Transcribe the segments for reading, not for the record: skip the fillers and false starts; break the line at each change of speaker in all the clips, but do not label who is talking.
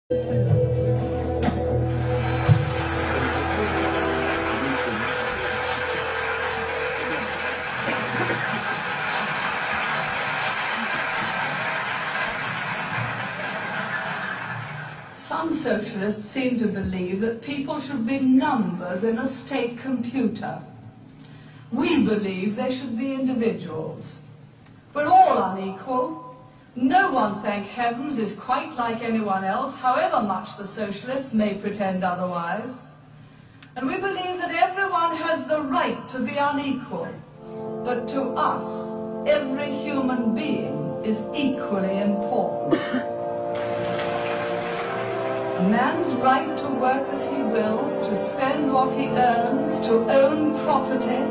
Some socialists seem to believe that people should be numbers in a state computer. We believe they should be individuals. We're all unequal. No one, thank heavens, is quite like anyone else, however much the socialists may pretend otherwise. And we believe that everyone has the right to be unequal. But to us, every human being is equally important. A man's right to work as he will, to spend what he earns, to own property,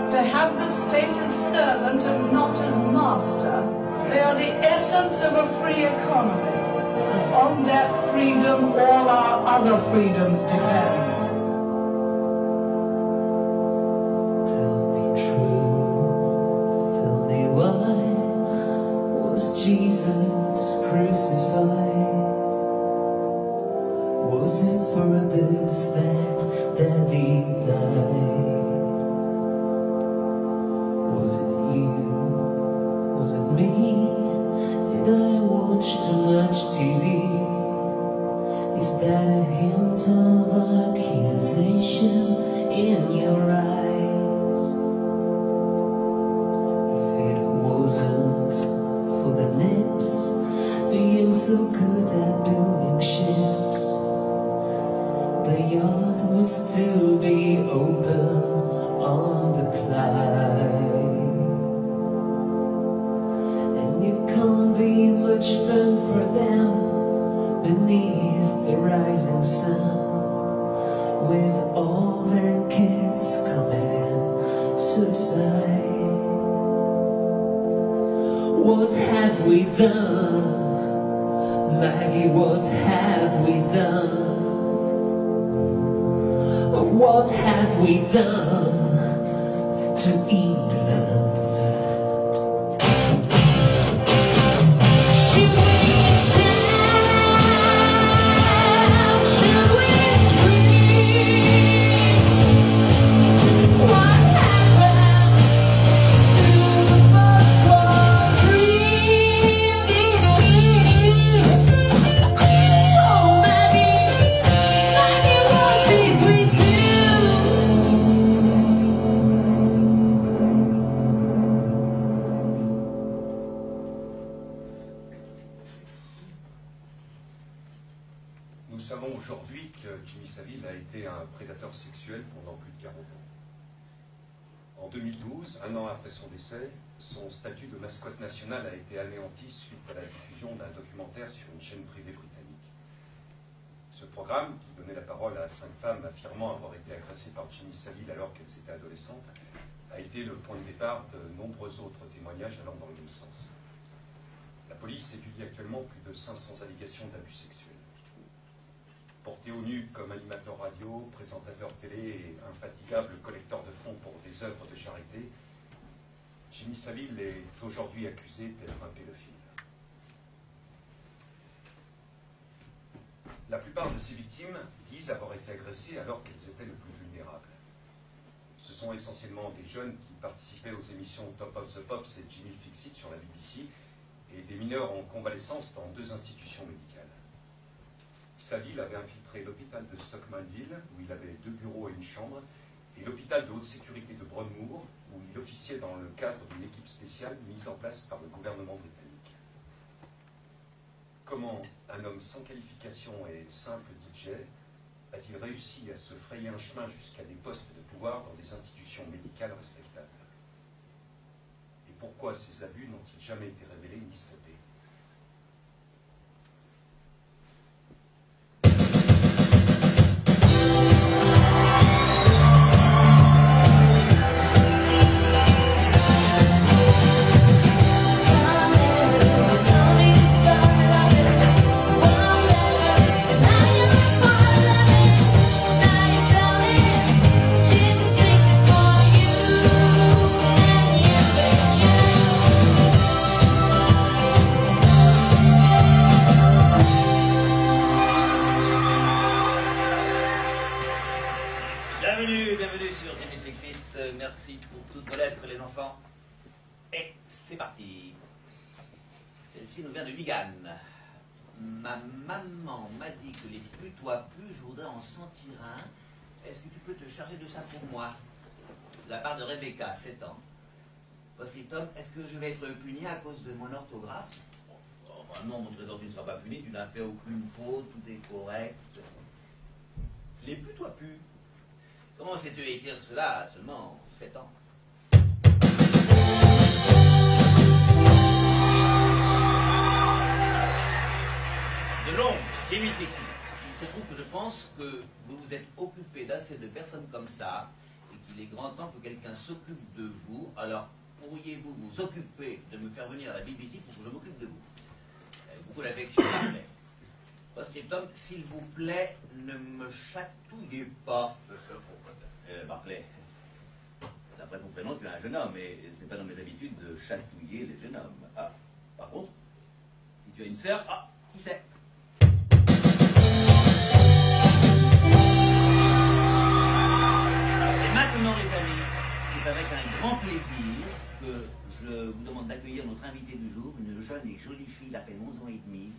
to have the state as servant and not as master. They are the essence of a free economy. And on that freedom, all our other freedoms depend.
Tell me true, tell me why was Jesus crucified? Was it for this that Daddy died? Was it you? Was it me? Did I watch too much TV? Is that a hint of accusation in your eyes? If it wasn't for the nips being so good at building ships, the yard would still be open on the Clyde. And it can't be much fun for them beneath the rising sun, with all their kids committing suicide. What have we done, Maggie, what have we done? What have we done to England? Should we shout? Should we scream? What happened to the first world dream? Oh, Maggie, what did we do?
Nous savons aujourd'hui que Jimmy Savile a été un prédateur sexuel pendant plus de 40 ans. En 2012, un an après son décès, son statut de mascotte nationale a été anéanti suite à la diffusion d'un documentaire sur une chaîne privée britannique. Ce programme, qui donnait la parole à 5 femmes affirmant avoir été agressées par Jimmy Savile alors qu'elles étaient adolescentes, a été le point de départ de nombreux autres témoignages allant dans le même sens. La police étudie actuellement plus de 500 allégations d'abus sexuels. Porté au nu comme animateur radio, présentateur télé et infatigable collecteur de fonds pour des œuvres de charité, Jimmy Savile est aujourd'hui accusé d'être un pédophile. La plupart de ces victimes disent avoir été agressées alors qu'elles étaient le plus vulnérables. Ce sont essentiellement des jeunes qui participaient aux émissions Top of the Pops et Jimmy Fix It sur la BBC et des mineurs en convalescence dans 2 institutions médicales. Savile avait infiltré l'hôpital de Stockmanville, où il avait 2 bureaux et une chambre, et l'hôpital de haute sécurité de Broadmoor, où il officiait dans le cadre d'une équipe spéciale mise en place par le gouvernement britannique. Comment un homme sans qualification et simple DJ a-t-il réussi à se frayer un chemin jusqu'à des postes de pouvoir dans des institutions médicales respectables? Et pourquoi ces abus n'ont-ils jamais été révélés ni stoppés?
merci pour toutes vos lettres, les enfants. Et c'est parti. Celle-ci nous vient de Wigan. Ma maman m'a dit que les plus toi plus, je voudrais en sentir un. Est-ce que tu peux te charger de ça pour moi? De la part de Rebecca, 7 ans. Post-scriptum, est-ce que je vais être puni à cause de mon orthographe? Oh, bah non, mon trésor, tu ne seras pas puni, tu n'as fait aucune faute, tout est correct. Les plus toi plus. Comment sais-tu écrire cela à seulement 7 ans? De Londres, Jimmy Fixit. Il se trouve que je pense que vous vous êtes occupé d'assez de personnes comme ça et qu'il est grand temps que quelqu'un s'occupe de vous. Alors, pourriez-vous vous occuper de me faire venir à la BBC pour que je m'occupe de vous? Avec beaucoup d'affection, Barclay. Post-scriptum, s'il vous plaît, ne me chatouillez pas. Barclay, d'après ton prénom, tu es un jeune homme, et ce n'est pas dans mes habitudes de chatouiller les jeunes hommes. Ah, par contre, si tu as une sœur, ah, qui sait? Et maintenant, les amis, c'est avec un grand plaisir que je vous demande d'accueillir notre invitée du jour, une jeune et jolie fille d'à peine 11 ans et demi,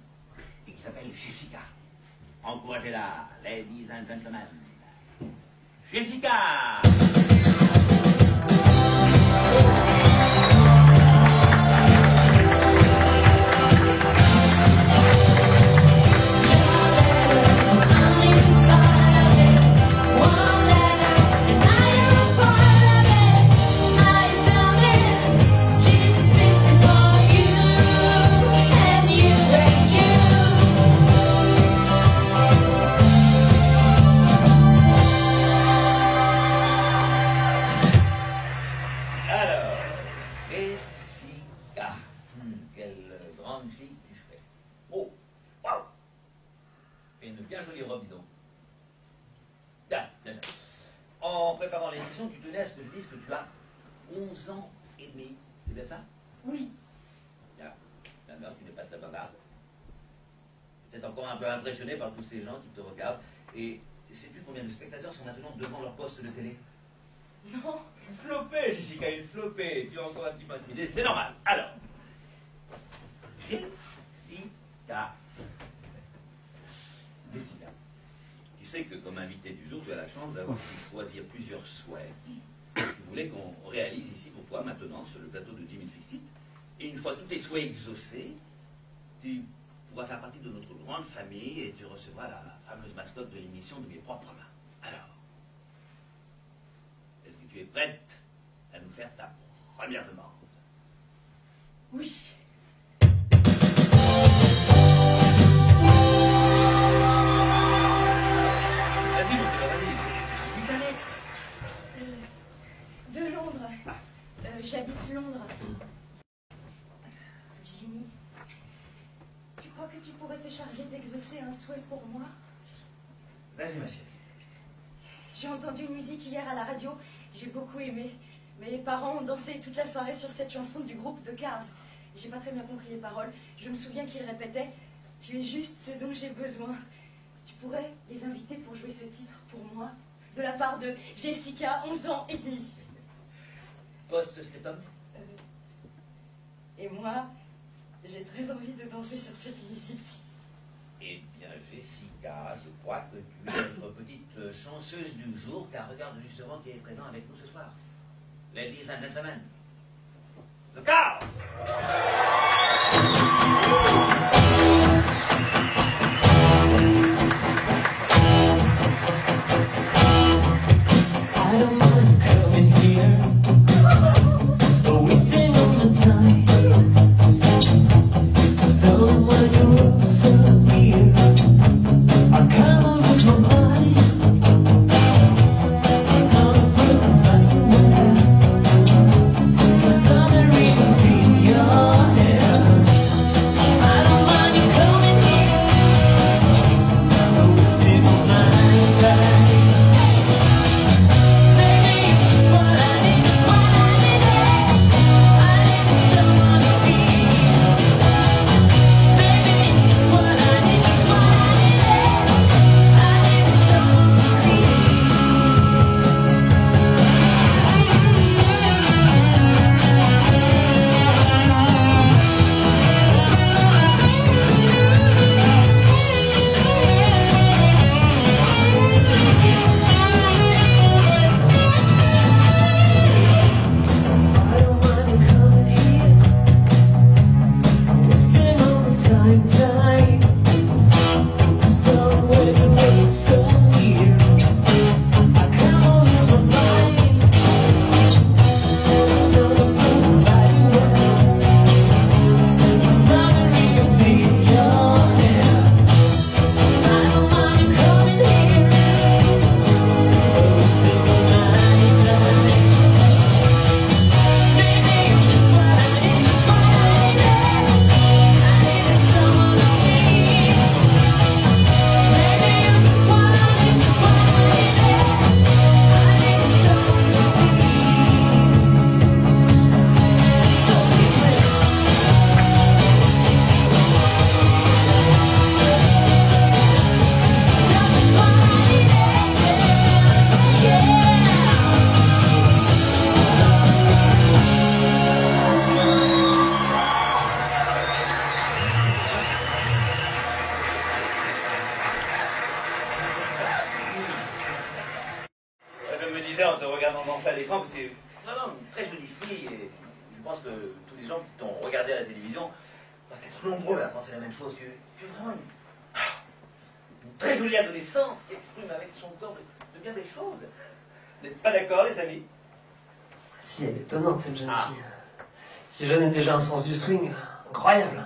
et qui s'appelle Jessica. Encouragez-la, ladies and gentlemen. Jessica! En préparant l'émission, tu tenais à ce que je dise que tu as 11 ans et demi. C'est bien ça?
Oui.
Bien. Maintenant, tu n'es pas très bavarde. Peut-être encore un peu impressionné par tous ces gens qui te regardent. Et sais-tu combien de spectateurs sont maintenant devant leur poste de télé?
Non.
Une flopée, Jessica, une flopée. Tu as encore un petit peu intimidé. C'est normal. Alors, Jessica. Jessica. Tu sais que comme invité du jour, tu as la chance d'avoir pu choisir plusieurs souhaits que tu voulais qu'on réalise ici pour toi maintenant sur le plateau de Jimmy Fixit. Et une fois tous tes souhaits exaucés, tu pourras faire partie de notre grande famille et tu recevras la fameuse mascotte de l'émission de mes propres mains. Alors, est-ce que tu es prête à nous faire ta première demande?
Oui.
Vas-y, mon frère, vas-y. Dis ta lettre.
De Londres. J'habite Londres. Jimmy, tu crois que tu pourrais te charger d'exaucer un souhait pour moi?
Vas-y, ma chérie.
J'ai entendu une musique hier à la radio, j'ai beaucoup aimé. Mes parents ont dansé toute la soirée sur cette chanson du groupe The Cars. J'ai pas très bien compris les paroles. Je me souviens qu'ils répétaient « Tu es juste ce dont j'ai besoin ». Tu pourrais les inviter pour jouer ce titre pour moi, de la part de Jessica, 11 ans et demi.
Post-scriptum.
Et moi, j'ai très envie de danser sur cette musique.
Eh bien, Jessica, je crois que tu es notre petite chanceuse du jour, car regarde justement qui est présent avec nous ce soir. Ladies and gentlemen, The Cars!
I don't mind coming here, but we stay on the time. Stolen when you're so near, I kinda lose my mind. It's not a perfect night when it's not a ribbons in your hair.
sais, en te regardant danser à l'écran, que tu es vraiment une très jolie fille. Et je pense que tous les gens qui t'ont regardé à la télévision doivent être nombreux à penser la même chose. Tu es vraiment une très jolie adolescente qui exprime avec son corps de bien des choses. Vous n'êtes pas d'accord, les amis?
Si, elle est étonnante, cette jeune fille. Si jeune, elle a déjà un sens du swing incroyable.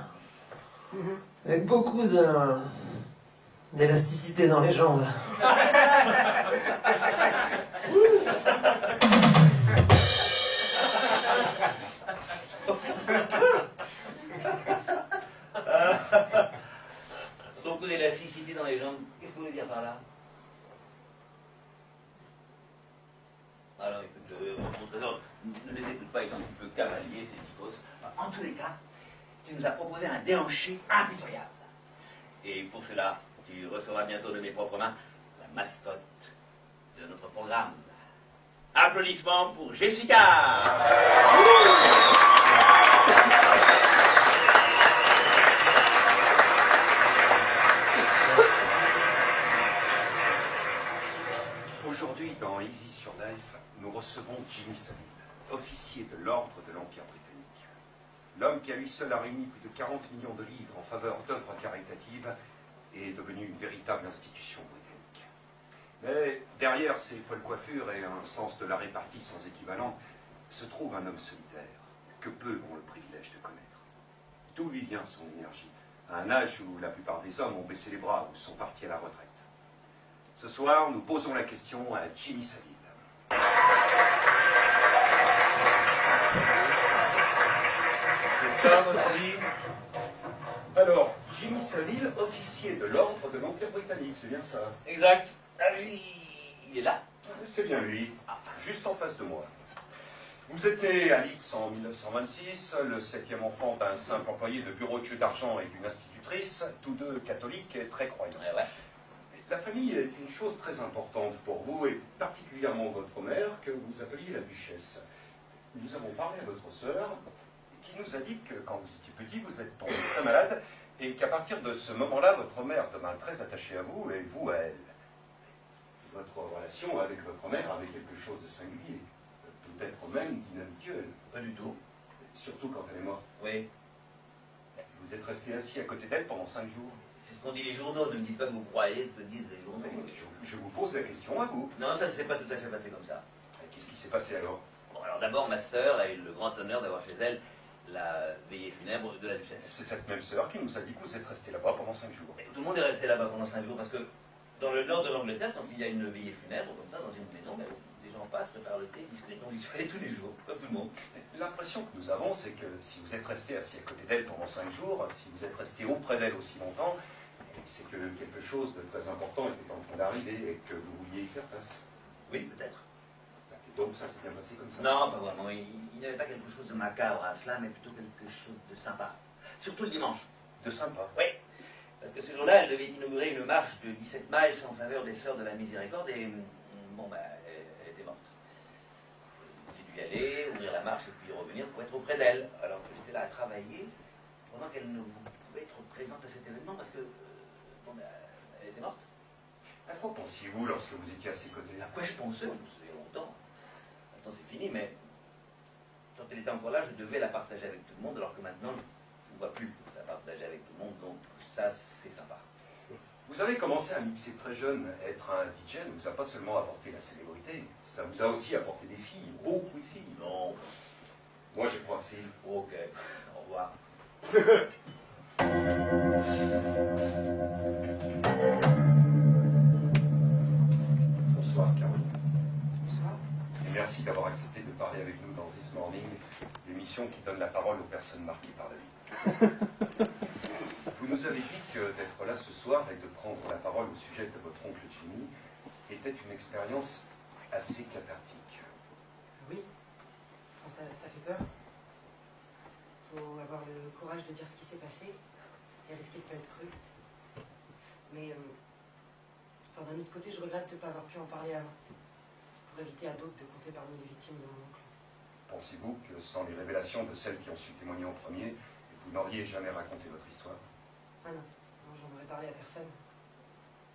Avec beaucoup d'élasticité dans les jambes.
Beaucoup d'élasticité dans les jambes. Qu'est-ce que vous voulez dire par là? Alors écoute, mon trésor, ne les écoute pas, ils sont un petit peu cavaliers, ces typos. En tous les cas, tu nous as proposé un déhanché impitoyable. Et pour cela, tu recevras bientôt de mes propres mains la mascotte de notre programme. Applaudissements pour Jessica.
Aujourd'hui, dans Easy sur Life, nous recevons Jimmy Savile, officier de l'ordre de l'Empire britannique. L'homme qui à lui seul a réuni plus de 40 millions de livres en faveur d'œuvres caritatives est devenu une véritable institution britannique. Mais derrière ces folles coiffures et un sens de la répartie sans équivalent, se trouve un homme solitaire, que peu ont le privilège de connaître. D'où lui vient son énergie, à un âge où la plupart des hommes ont baissé les bras ou sont partis à la retraite. Ce soir, nous posons la question à Jimmy Savile. C'est ça, votre vie? Alors, Jimmy Savile, officier de l'ordre de l'Empire britannique, c'est bien ça?
Exact. Ah, lui, il est là.
C'est bien lui, juste en face de moi. Vous êtes né à Leeds en 1926, le 7e enfant d'un simple employé de bureau de jeu d'argent et d'une institutrice, tous deux catholiques et très croyants.
Ouais.
La famille est une chose très importante pour vous, et particulièrement votre mère, que vous appeliez la duchesse. Nous avons parlé à votre sœur, qui nous a dit que quand vous étiez petit, vous êtes tombé très malade, et qu'à partir de ce moment-là, votre mère devint très attachée à vous, et vous à elle. Votre relation avec votre mère avait quelque chose de singulier, peut-être même d'inhabituel.
Pas du tout.
Surtout quand elle est morte.
Oui.
Vous êtes resté assis à côté d'elle pendant 5 jours.
C'est ce qu'ont dit les journaux. Ne me dites pas que vous croyez ce que disent les journaux.
Je vous pose la question à vous.
Non, ça ne s'est pas tout à fait passé comme ça.
Qu'est-ce qui s'est passé alors?
Bon, alors d'abord, ma sœur a eu le grand honneur d'avoir chez elle la veillée funèbre de la duchesse.
C'est cette même sœur qui nous a dit que vous êtes resté là-bas pendant 5 jours.
Et tout le monde est resté là-bas pendant 5 jours parce que dans le nord de l'Angleterre, quand il y a une veillée funèbre comme ça dans une maison, ben, les gens passent, préparent le thé, discutent, on y faut aller tous les jours, comme tout le monde.
L'impression que nous avons, c'est que si vous êtes resté assis à côté d'elle pendant 5 jours, si vous êtes resté auprès d'elle aussi longtemps, c'est que quelque chose de très important était en train d'arriver et que vous vouliez y faire face.
Oui, peut-être.
Et donc ça s'est bien passé comme ça?
Non, pas vraiment. Il n'y avait pas quelque chose de macabre à cela, mais plutôt quelque chose de sympa. Surtout le dimanche.
De sympa?
Oui. Parce que ce jour-là, elle devait inaugurer une marche de 17 miles en faveur des Sœurs de la Miséricorde et, bon, bah, elle était morte. J'ai dû y aller, ouvrir la marche et puis revenir pour être auprès d'elle. Alors que j'étais là à travailler pendant qu'elle ne pouvait être présente à cet événement parce que, bon, bah, elle était morte.
À quoi pensiez-vous lorsque vous étiez à ses côtés?
À quoi je pensais? Ça fait longtemps. Maintenant c'est fini, mais quand elle était encore là, je devais la partager avec tout le monde, alors que maintenant, je ne vois plus la partager avec tout le monde, donc ça, c'est sympa.
Vous avez commencé à mixer très jeune. Être un DJ ne vous a pas seulement apporté la célébrité, ça vous a aussi apporté des filles, beaucoup de filles.
Non.
Moi, je crois que c'est...
Ok, au revoir.
Bonsoir, Caroline.
Bonsoir.
Et merci d'avoir accepté de parler avec nous dans This Morning, l'émission qui donne la parole aux personnes marquées par la vie. Vous nous avez dit que d'être là ce soir et de prendre la parole au sujet de votre oncle Jimmy était une expérience assez cathartique.
Oui, ça fait peur. Il faut avoir le courage de dire ce qui s'est passé et risquer de ne pas être cru. Mais d'un autre côté, je regrette de ne pas avoir pu en parler avant, pour éviter à d'autres de compter parmi les victimes de mon oncle.
Pensez-vous que sans les révélations de celles qui ont su témoigner en premier, vous n'auriez jamais raconté votre histoire?
Ah non, j'en aurais parlé à personne.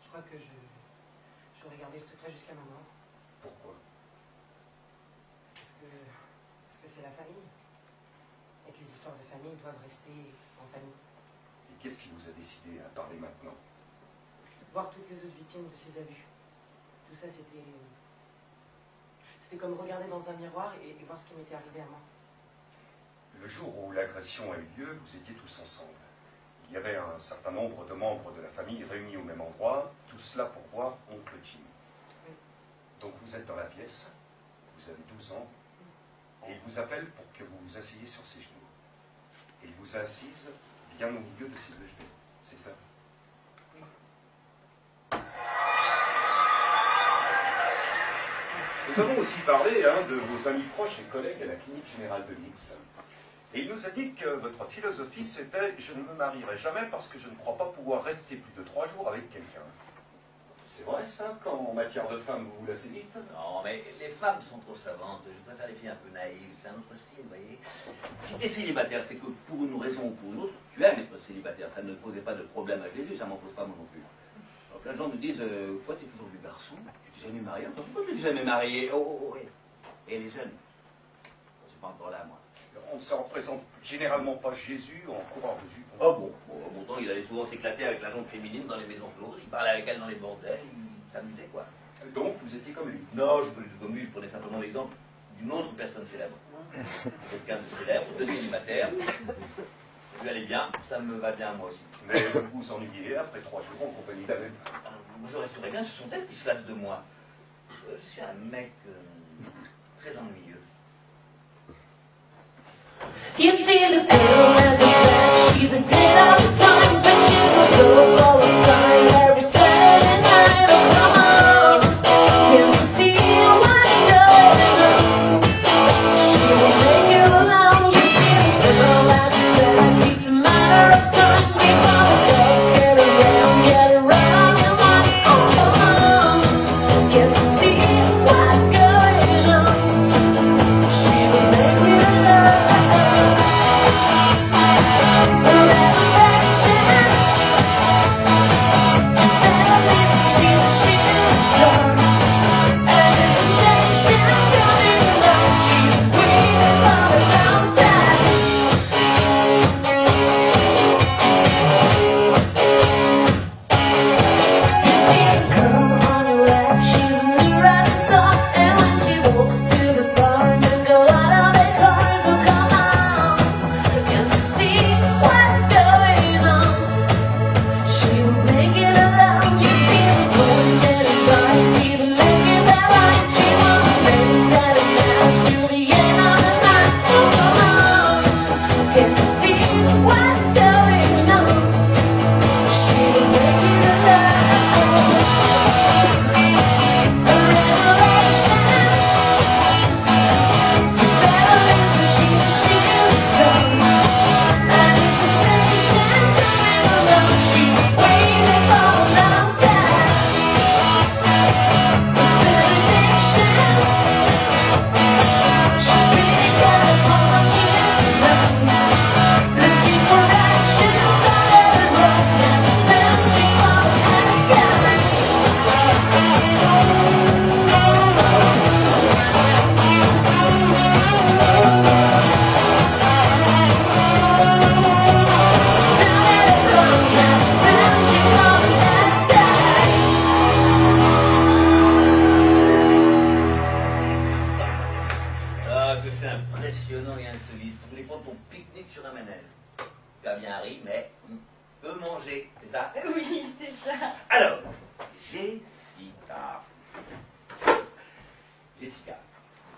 Je crois que j'aurais gardé le secret jusqu'à ma mort.
Pourquoi?
que c'est la famille. Et que les histoires de famille doivent rester en famille.
Et qu'est-ce qui vous a décidé à parler maintenant?
Voir toutes les autres victimes de ces abus. Tout ça, c'était comme regarder dans un miroir et voir ce qui m'était arrivé à moi.
Le jour où l'agression a eu lieu, vous étiez tous ensemble. Il y avait un certain nombre de membres de la famille réunis au même endroit, tout cela pour voir oncle Jim.
Oui.
Donc vous êtes dans la pièce, vous avez 12 ans, et il vous appelle pour que vous vous asseyez sur ses genoux. Et il vous a assise bien au milieu de ses deux genoux. C'est ça?
Oui.
Nous avons aussi parlé de vos amis proches et collègues à la clinique générale de Leeds. Et il nous a dit que votre philosophie c'était « je ne me marierai jamais parce que je ne crois pas pouvoir rester plus de 3 jours avec quelqu'un ». C'est vrai ça, quand en matière de femmes vous vous lassez vite?
Non, mais les femmes sont trop savantes. Je préfère les filles un peu naïves. C'est un autre style, vous voyez. Si tu es célibataire, c'est que pour une raison ou pour une autre, tu aimes être célibataire. Ça ne posait pas de problème à Jésus, ça m'en pose pas moi non plus. Donc les gens me disent, quoi, tu es toujours du garçon? Tu t'es jamais marié? Pourquoi tu t'es jamais marié? Oh, oui. Et les jeunes? Je suis pas encore là, moi.
On ne se représente généralement pas Jésus en courant de jupe.
Oh bon, pourtant il allait souvent s'éclater avec la jambe féminine dans les maisons closes, il parlait avec elle dans les bordels, il s'amusait quoi.
Donc vous étiez comme lui?
Non, je ne suis pas du tout comme lui, je prenais simplement l'exemple d'une autre personne célèbre. Quelqu'un de célèbre, de célibataire. Je lui allais bien, ça me va bien moi aussi.
Mais vous vous ennuyez après 3 jours en compagnie de la même femme.
Je resterai bien, ce sont elles qui se lassent de moi. Je suis un mec très ennuyeux.
You see the girl at the back, she's a hit all the time, but she will go all the time every Saturday night. Oh come on, can't you see what's going on? She will make you alone. You see the girl at the back, it's a matter of time before the dogs get around your mind. Oh come on, can't you see what's going on? She will make you alone.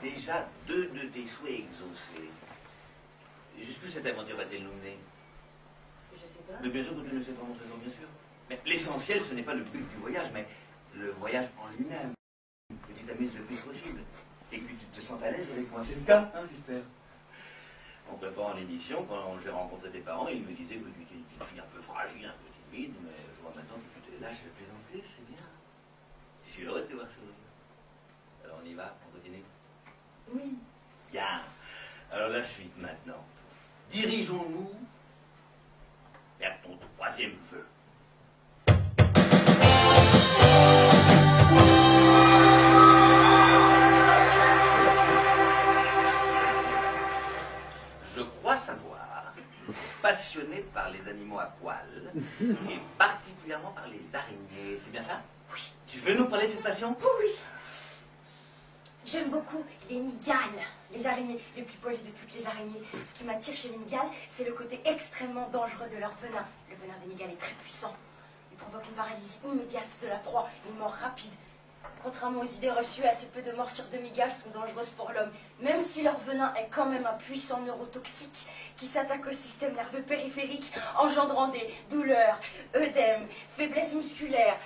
Déjà, 2 de tes souhaits exaucés. Jusqu'où cette aventure va-t-elle nous mener?
Je sais pas.
Mais bien sûr que tu ne sais pas, mon trésor, bien sûr. Mais l'essentiel, ce n'est pas le but du voyage, mais le voyage en lui-même. Que tu t'amuses le plus possible. Et que tu te sens à l'aise avec moi. C'est le cas, hein, j'espère. En préparant l'émission, quand j'ai rencontré tes parents, ils me disaient que tu étais une petite fille un peu fragile, un peu timide, mais je vois maintenant que tu te lâches de plus en plus, c'est bien. Je suis heureux de te voir sourire. Alors on y va, on continue?
Oui.
Bien. Alors la suite maintenant. Dirigeons-nous vers ton 3e vœu. bien ça? Oui. Tu veux nous parler de cette passion?
Oui. J'aime beaucoup les mygales, les araignées les plus poilues de toutes les araignées. Ce qui m'attire chez les mygales, c'est le côté extrêmement dangereux de leur venin. Le venin des mygales est très puissant. Il provoque une paralysie immédiate de la proie, une mort rapide. Contrairement aux idées reçues, assez peu de morsures de mygales sont dangereuses pour l'homme, même si leur venin est quand même un puissant neurotoxique qui s'attaque au système nerveux périphérique, engendrant des douleurs, œdèmes, faiblesse musculaire,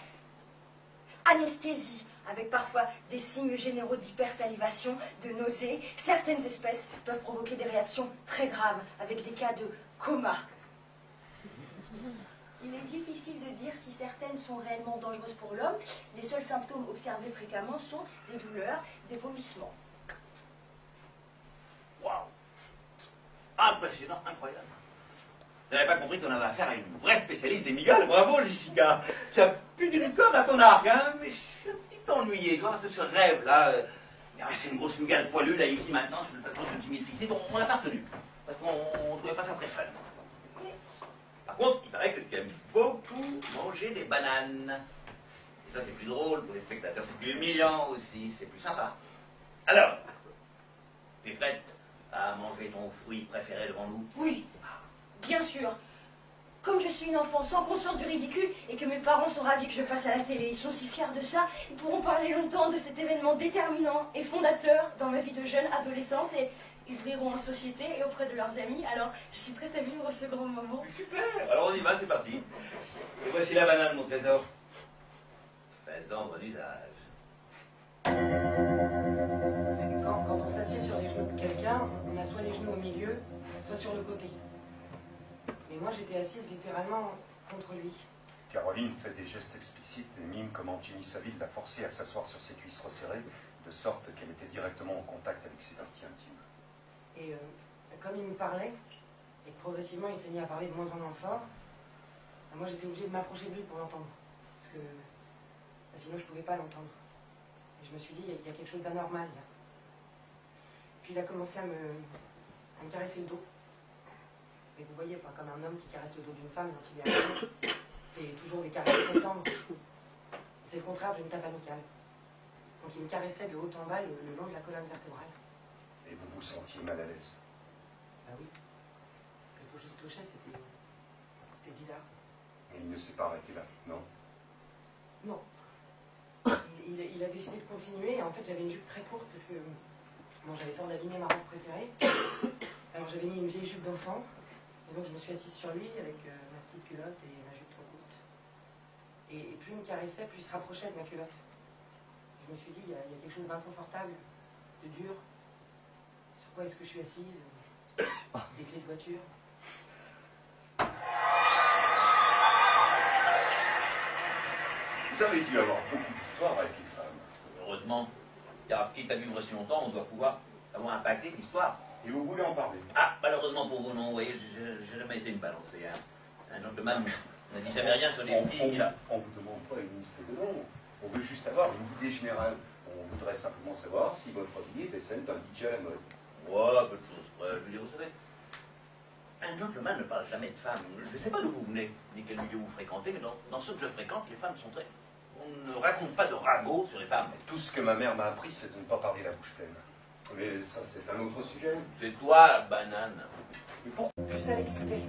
anesthésie, avec parfois des signes généraux d'hypersalivation, de nausées. Certaines espèces peuvent provoquer des réactions très graves, avec des cas de coma. Il est difficile de dire si certaines sont réellement dangereuses pour l'homme. Les seuls symptômes observés fréquemment sont des douleurs, des vomissements.
Waouh! Impressionnant, incroyable. Je n'avais pas compris qu'on avait affaire à une vraie spécialiste des mygales. Bravo, Jessica. Tu as plus d'une corde à ton arc, hein? Mais je suis un petit peu ennuyé, tu vois, parce que ce rêve-là, c'est une grosse mygale poilue, là, ici, maintenant, sur le plateau de Jimmy Fixit. On l'a pas retenu, parce qu'on ne trouvait pas ça très fun. Par contre, il paraît que tu aimes beaucoup manger des bananes. Et ça, c'est plus drôle pour les spectateurs, c'est plus humiliant aussi, c'est plus sympa. Alors, tu es prête à manger ton fruit préféré devant nous?
Oui, bien sûr. Comme je suis une enfant sans conscience du ridicule et que mes parents sont ravis que je passe à la télé, ils sont si fiers de ça, ils pourront parler longtemps de cet événement déterminant et fondateur dans ma vie de jeune adolescente et ils brilleront en société et auprès de leurs amis. Alors, je suis prête à vivre ce grand moment.
Super. Alors on y va, c'est parti. Et voici la banane, mon trésor. Fais-en bon usage.
Quand on s'assied sur les genoux de quelqu'un, on a soit les genoux au milieu, soit sur le côté. Mais moi, j'étais assise littéralement contre lui.
Caroline fait des gestes explicites et mime comment Jimmy Saville l'a forcée à s'asseoir sur ses cuisses resserrées, de sorte qu'elle était directement en contact avec ses parties intimes.
Et comme il me parlait, et que progressivement il s'est mis à parler de moins en moins fort, moi j'étais obligée de m'approcher de lui pour l'entendre. Parce que sinon je ne pouvais pas l'entendre. Et je me suis dit, il y a quelque chose d'anormal là. Puis il a commencé à me caresser le dos. Et vous voyez, enfin, comme un homme qui caresse le dos d'une femme quand il est amoureux, c'est toujours des caresses très tendres. C'est le contraire d'une tape amicale. Donc il me caressait de haut en bas le long de la colonne vertébrale.
Et vous vous sentiez mal à l'aise?
Ah oui. Quelque chose clochait, c'était bizarre.
Mais il ne s'est pas arrêté là, non?
Non. Il a décidé de continuer. Et en fait, j'avais une jupe très courte parce que moi, j'avais peur d'abîmer ma robe préférée. Alors, j'avais mis une vieille jupe d'enfant. Et donc, je me suis assise sur lui avec ma petite culotte et ma jupe trop courte. Et plus il me caressait, plus il se rapprochait de ma culotte. Je me suis dit, il y a quelque chose d'inconfortable, de dur. Sur quoi est-ce que je suis assise? Des clés de voiture.
Vous avez dû avoir beaucoup d'histoires avec les femmes.
Heureusement, quitte à vivre si longtemps, on doit pouvoir avoir un paquet d'histoires.
Et vous voulez en parler?
Ah, malheureusement pour vous, non, vous voyez, j'ai jamais été une balancée. Hein. Un gentleman n'a dit jamais rien sur les filles qu'il a.
On ne vous demande pas une liste de noms. On veut juste avoir une idée générale. On voudrait simplement savoir si votre vie était celle d'un DJ à la mode.
Ouais, peu de choses. Je veux dire, vous savez, un gentleman ne parle jamais de femmes. Je ne sais pas d'où vous venez, ni quel milieu vous fréquentez, mais dans ceux que je fréquente, les femmes sont très... On ne raconte pas de ragots sur les femmes.
Tout ce que ma mère m'a appris, c'est de ne pas parler la bouche pleine. Mais ça, c'est un autre sujet.
C'est toi, la banane.
Mais pourquoi?
Plus ça l'excitait.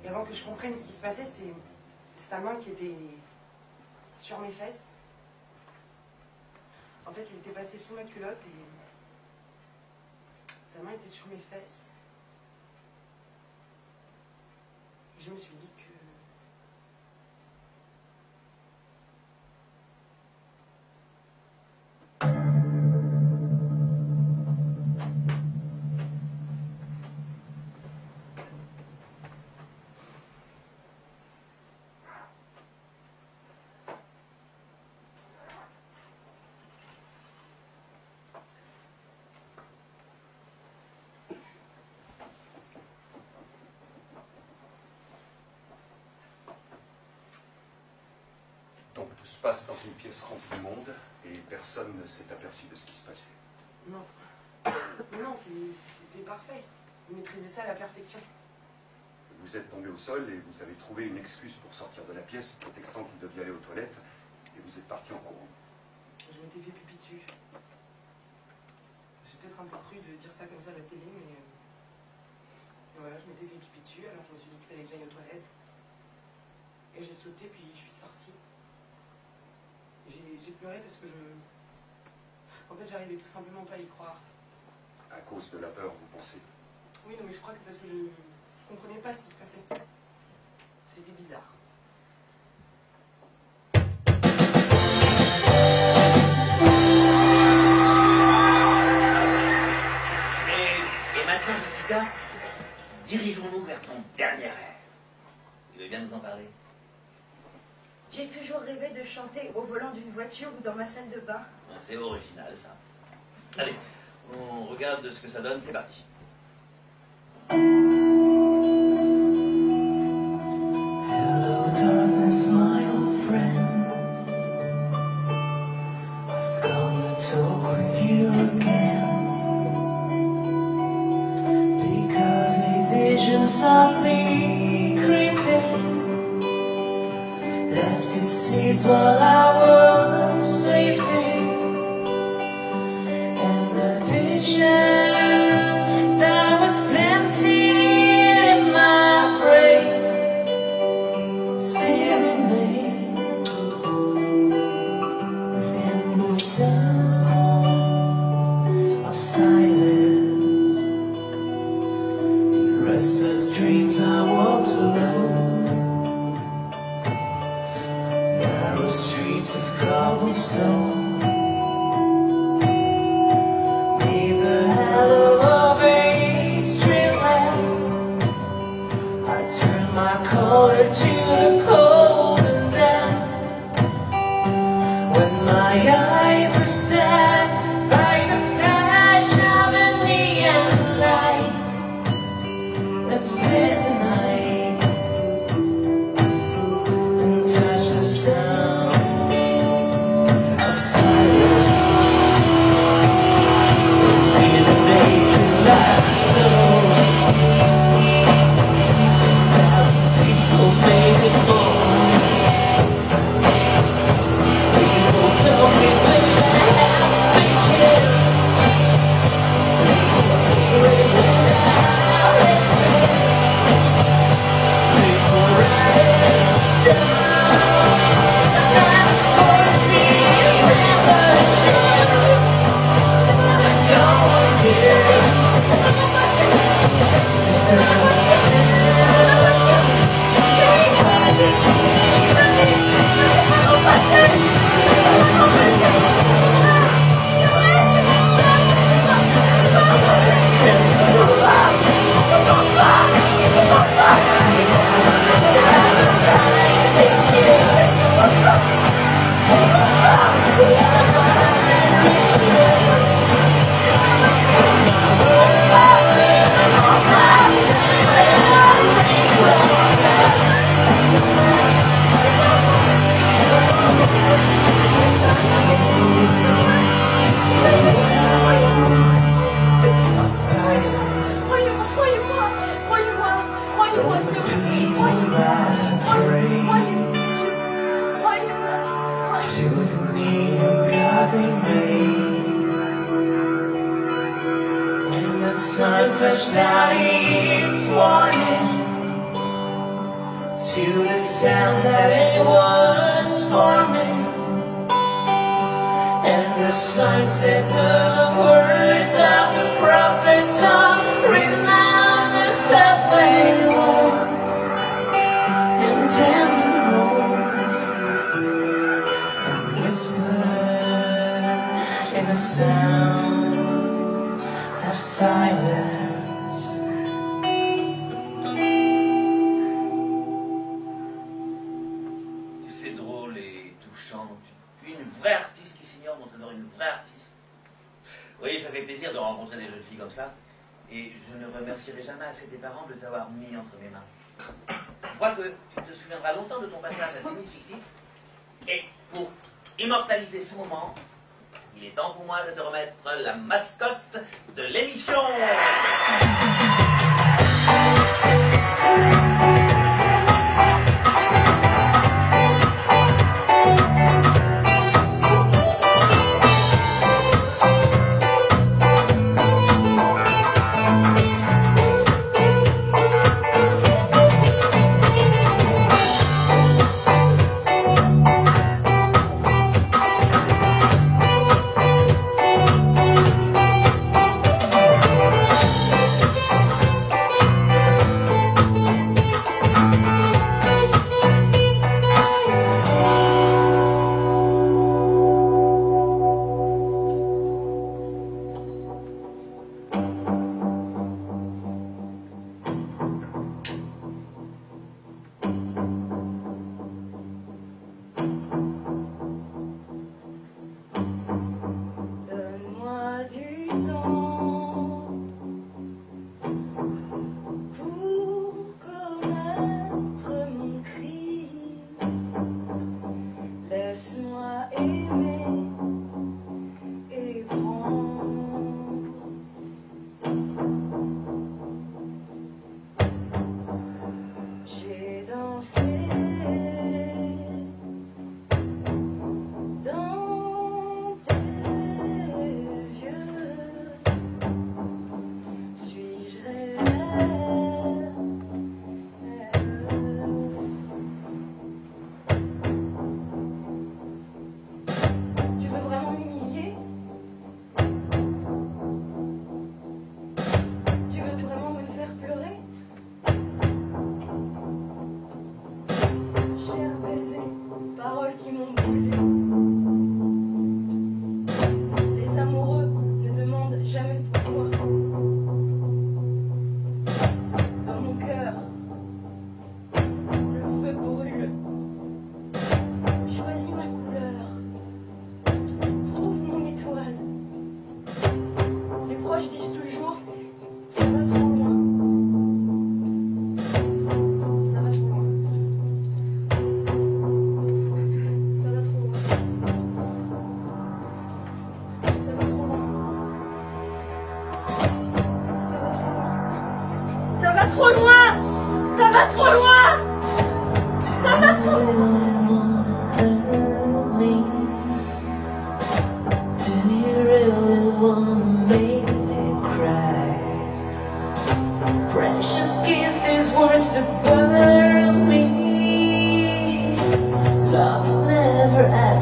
Et avant que je comprenne ce qui se passait, c'est sa main qui était sur mes fesses. En fait, il était passé sous ma culotte et sa main était sur mes fesses. Et je me suis dit que...
Donc tout se passe dans une pièce remplie de monde et personne ne s'est aperçu de ce qui se passait.
Non. Non, c'était parfait. Il maîtrisait ça à la perfection.
Vous êtes tombé au sol et vous avez trouvé une excuse pour sortir de la pièce, prétextant qu'il devait aller aux toilettes, et vous êtes parti en courant.
Je m'étais fait pipi dessus. J'ai peut-être un peu cru de dire ça comme ça à la télé, mais voilà, je m'étais fait pipi dessus, alors je me suis dit qu'il fallait que j'aille aux toilettes. Et j'ai sauté, puis je suis sortie. J'ai pleuré parce que en fait, j'arrivais tout simplement pas à y croire.
À cause de la peur, vous pensez?
Oui, non, mais je crois que c'est parce que je comprenais pas ce qui se passait. C'était bizarre.
Et maintenant, Jessica, dirigeons-nous vers ton dernier rêve. Tu veux bien nous en parler?
J'ai toujours rêvé de chanter au volant d'une voiture ou dans ma salle de bain.
C'est original, ça. Allez, on regarde ce que ça donne, c'est parti.
Hello, darkness, my old friend. I've come to talk with you again. Because a vision softly creeping left its seeds while I was sleeping. And the vision that was planted in my brain still remains within the sound of silence. In restless dreams I walked alone, narrow streets of cobblestone. Neath the halo of a street lamp, I turned my collar to the cold and damp. When my eyes were stabbed by the flash of a neon light that split the night and touched the sound of silence. In a major life soul, 10,000 people made it born. People told me when I was speaking, people hearing when I was listening, people writing songs that voices never shared. No one did. Just Flushed out each morning to the sound that it was forming, and the sign said the words of the prophet song written on the subway walls and tenement rolls, and whispered in the sound of silence.
C'est drôle et touchant. Une vraie artiste qui s'ignore montre alors une vraie artiste. Vous voyez, ça fait plaisir de rencontrer des jeunes filles comme ça. Et je ne remercierai jamais assez tes parents de t'avoir mis entre mes mains. Je crois que tu te souviendras longtemps de ton passage à Jimmy Fixit. Et pour immortaliser ce moment, il est temps pour moi de te remettre la mascotte de l'émission.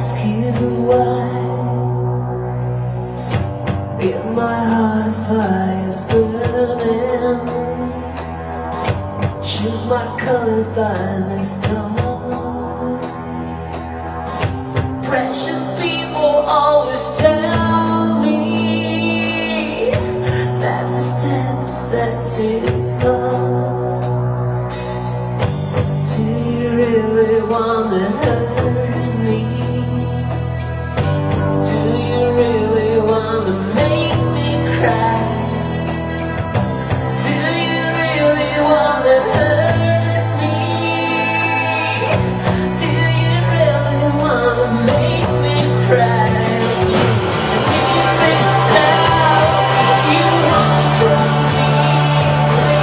ask you why. In my heart, fire's burning. Choose my color by this dawn. Precious people always tell me that's the steps that take far. Do you really wanna hurt me? Do you really wanna make me cry? Do you really wanna hurt me? Do you really wanna make me cry? If it's now you want from me, please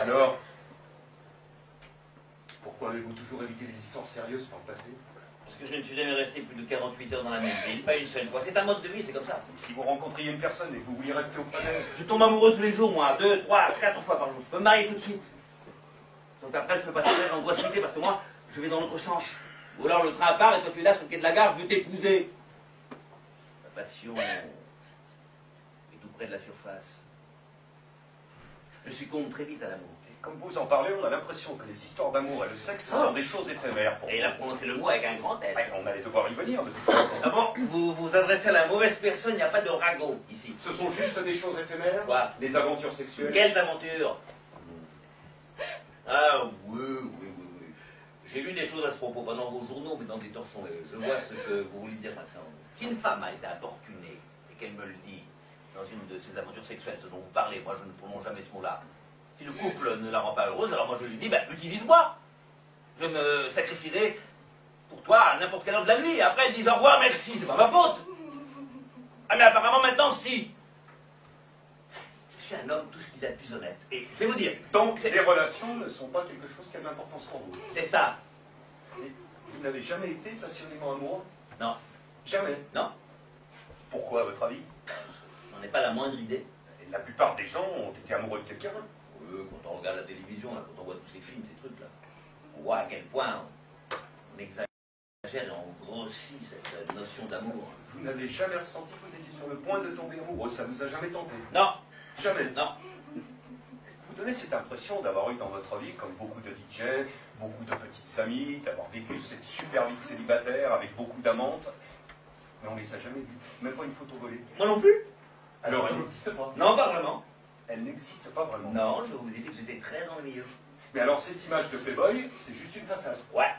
Alors, pourquoi avez-vous toujours évité les histoires sérieuses par le passé?
Parce que je ne suis jamais resté plus de 48 heures dans la même ville, pas une seule fois. C'est un mode de vie, c'est comme ça.
Si vous rencontriez une personne et que vous vouliez rester auprès d'elle,
Je tombe amoureux tous les jours, moi, 2, 3, 4 fois par jour. Je peux me marier tout de suite. Sauf qu'après, je fais passer on doit se quitter parce que moi, je vais dans l'autre sens. Ou alors le train part et toi tu es là sur le quai de la gare, je veux t'épouser. La passion est tout près de la surface. Je succombe très vite à l'amour.
et comme vous en parlez, on a l'impression que les histoires d'amour et le sexe sont des choses éphémères pour
Et il a prononcé le mot avec un grand S.
Ouais, on allait devoir y venir de toute façon.
Ah bon, vous vous adressez à la mauvaise personne, il n'y a pas de ragot ici.
Ce sont juste des choses éphémères?
Quoi?
Des aventures sexuelles?
Quelles aventures? Ah oui, oui, oui, oui. J'ai lu des choses à ce propos, pas dans vos journaux, mais dans des torchons. Et je vois ce que vous voulez dire maintenant. Si une femme a été importunée, et qu'elle me le dit, dans une de ces aventures sexuelles, ce dont vous parlez, moi je ne prononce jamais ce mot-là, si le couple ne la rend pas heureuse, alors moi je lui dis, ben utilise-moi. Je me sacrifierai pour toi à n'importe quelle heure de la nuit. Après, elle dit au revoir, merci, c'est pas ma faute. Ah mais apparemment maintenant, si. Je suis un homme tout ce qu'il y a de plus honnête. Et je vais vous dire,
Donc, les relations ne sont pas quelque chose qui a de l'importance pour vous.
c'est ça.
Et vous n'avez jamais été passionnément amoureux?
Non,
Jamais.
non,
Pourquoi, à votre avis?
j'en ai pas la moindre idée.
Et la plupart des gens ont été amoureux de quelqu'un.
Quand on regarde la télévision, là, quand on voit tous ces films, ces trucs-là, on voit à quel point on exagère et on grossit cette notion d'amour.
Vous n'avez jamais ressenti que vous étiez sur le point de tomber amoureux. Ça vous a jamais tenté?
Non,
Jamais.
non.
Vous donnez cette impression d'avoir eu dans votre vie, comme beaucoup de DJ, beaucoup de petites amies, d'avoir vécu cette super vie de célibataire avec beaucoup d'amantes. Mais on les a jamais vues. Même pas une photo volée.
Moi non plus.
Alors elle n'existe pas.
Non, pas vraiment.
Elle n'existe pas vraiment.
Non, je vous ai dit que j'étais très ennuyeux.
Mais alors cette image de Playboy, c'est juste une façade.
Ouais.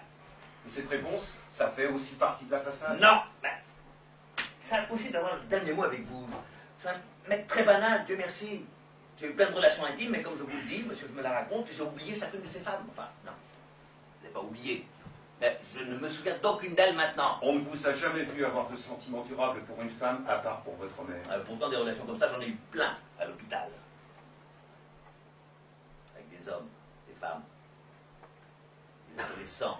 Et cette réponse, ça fait aussi partie de la façade.
Non. Ben, c'est impossible d'avoir le dernier mot avec vous. Je suis un mec très banal, Dieu merci. J'ai eu plein de relations intimes, mais comme je vous le dis, monsieur, je me la raconte, j'ai oublié chacune de ces femmes. Enfin, non. Je n'ai pas oublié. Mais je ne me souviens d'aucune d'elles maintenant.
On ne vous a jamais vu avoir de sentiments durables pour une femme, à part pour votre mère.
Pourtant, des relations comme ça, j'en ai eu plein à l'hôpital. Avec des hommes, des femmes, des adolescents,